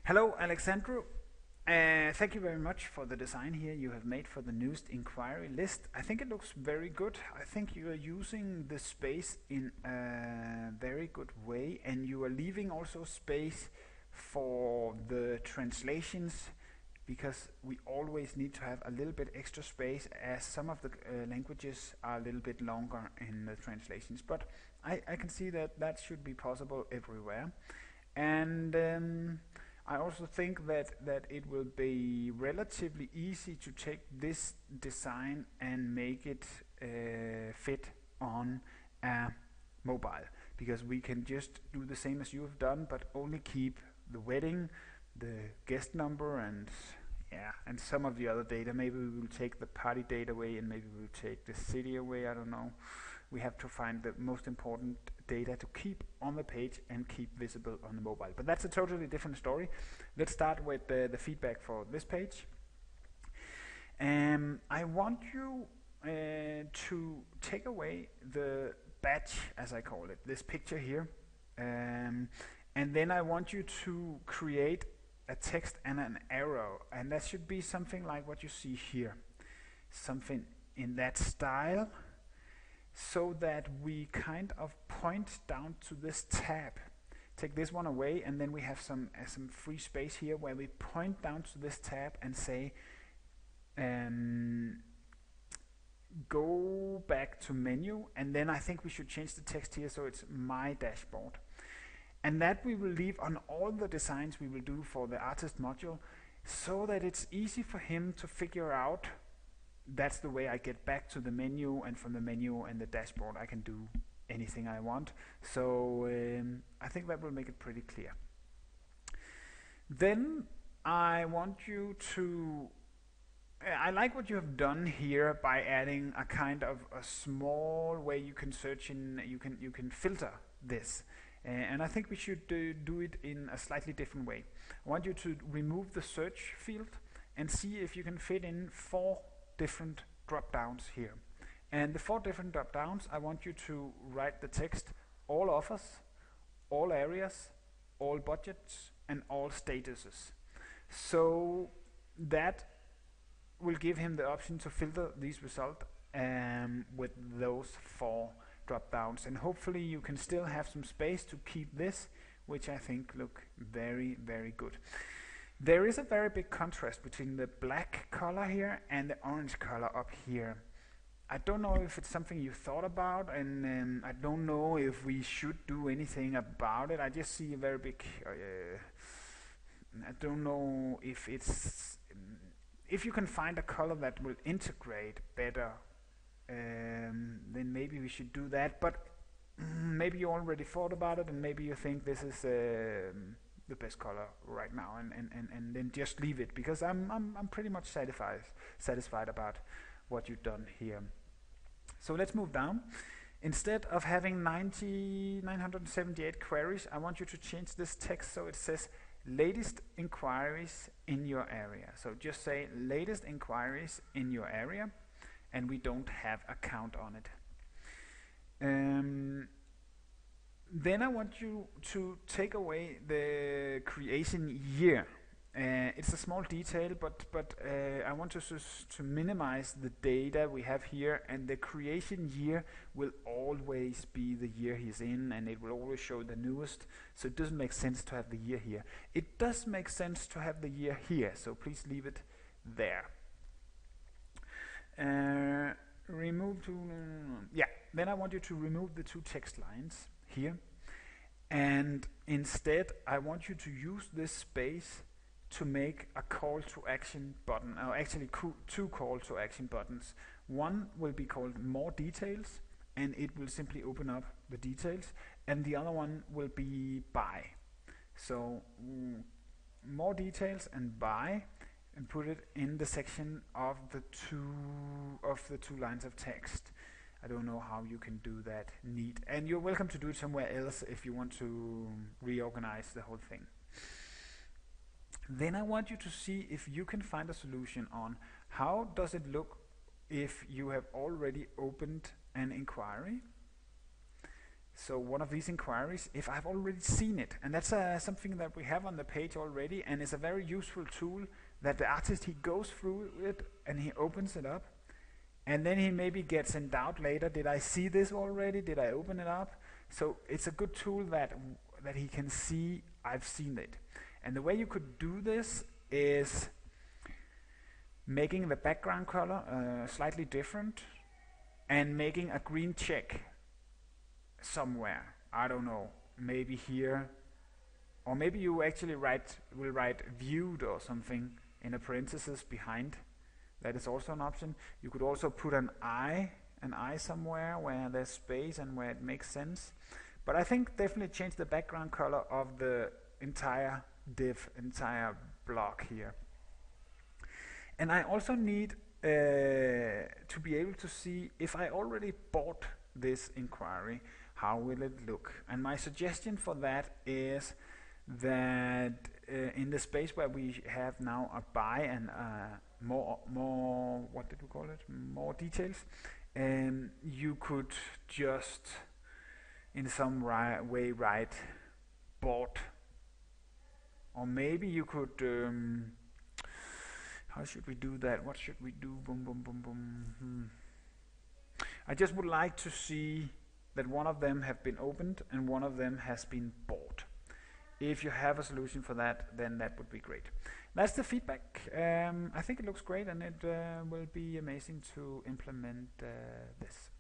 Hello, Alexandru. Thank you very much for the design here you have made for the newest inquiry list. I think it looks very good. I think you are using the space in a very good way, and you are leaving also space for the translations, because we always need to have a little bit extra space, as some of the languages are a little bit longer in the translations. But I can see that that should be possible everywhere. And I also think that it will be relatively easy to take this design and make it fit on a mobile, because we can just do the same as you have done, but only keep the wedding, the guest number, and some of the other data. Maybe we will take the party date away, and maybe we will take the city away. I don't know. We have to find the most important data to keep on the page and keep visible on the mobile. But that's a totally different story. Let's start with the feedback for this page. I want you to take away the badge, as I call it, this picture here. And then I want you to create a text and an arrow. And that should be something like what you see here. Something in that style, so that we kind of point down to this tab. Take this one away, and then we have some free space here where we point down to this tab and say go back to menu, and then I think we should change the text here so it's my dashboard. And that we will leave on all the designs we will do for the artist module, so that it's easy for him to figure out that's the way I get back to the menu, and from the menu and the dashboard I can do anything I want. So I think that will make it pretty clear. Then I want you to I like what you have done here by adding a kind of a small way you can search in, you can filter this. And I think we should do it in a slightly different way. I want you to remove the search field and see if you can fit in 4 different drop downs here. And the 4 different drop downs, I want you to write the text all offers, all areas, all budgets, and all statuses. So that will give him the option to filter these results with those 4 drop downs. And hopefully you can still have some space to keep this, which I think look very, very good. There is a very big contrast between the black color here and the orange color up here. I don't know if it's something you thought about, and I don't know if we should do anything about it. I just see a very big I don't know if it's if you can find a color that will integrate better, then maybe we should do that. But maybe you already thought about it, and maybe you think this is the best color right now, and then just leave it, because I'm pretty much satisfied about what you've done here. So let's move down. Instead of having 978 queries, I want you to change this text so it says latest inquiries in your area. So just say latest inquiries in your area, and we don't have a count on it. Then I want you to take away the creation year. It's a small detail, but I want to minimize the data we have here, and the creation year will always be the year he's in, and it will always show the newest, so it doesn't make sense to have the year here. It does make sense to have the year here, so please leave it there. Then I want you to remove the 2 text lines here, and instead I want you to use this space to make a call to action button, or actually 2 call to action buttons. One will be called more details, and it will simply open up the details, and the other one will be buy. So more details and buy, and put it in the section of the two lines of text. I don't know how you can do that neat, and you're welcome to do it somewhere else if you want to reorganize the whole thing. Then I want you to see if you can find a solution on how does it look if you have already opened an inquiry So one of these inquiries, if I've already seen it, and that's something that we have on the page already, and it's a very useful tool that the artist, he goes through it and he opens it up, and then he maybe gets in doubt later, did I see this already, did I open it up? So it's a good tool that he can see I've seen it. And the way you could do this is making the background color slightly different and making a green check somewhere. I don't know, maybe here, or maybe you actually will write viewed or something in a parenthesis behind. That is also an option. You could also put an eye somewhere where there's space and where it makes sense. But I think definitely change the background color of the entire div, entire block here. And I also need to be able to see if I already bought this inquiry, how will it look? And my suggestion for that is that in the space where we have now a buy and more what did we call it? More details, you could just in some way write bought, or maybe you could. How should we do that? What should we do? Boom, boom, boom, boom. I just would like to see that one of them have been opened and one of them has been bought. If you have a solution for that, then that would be great. That's the feedback. I think it looks great, and it will be amazing to implement this.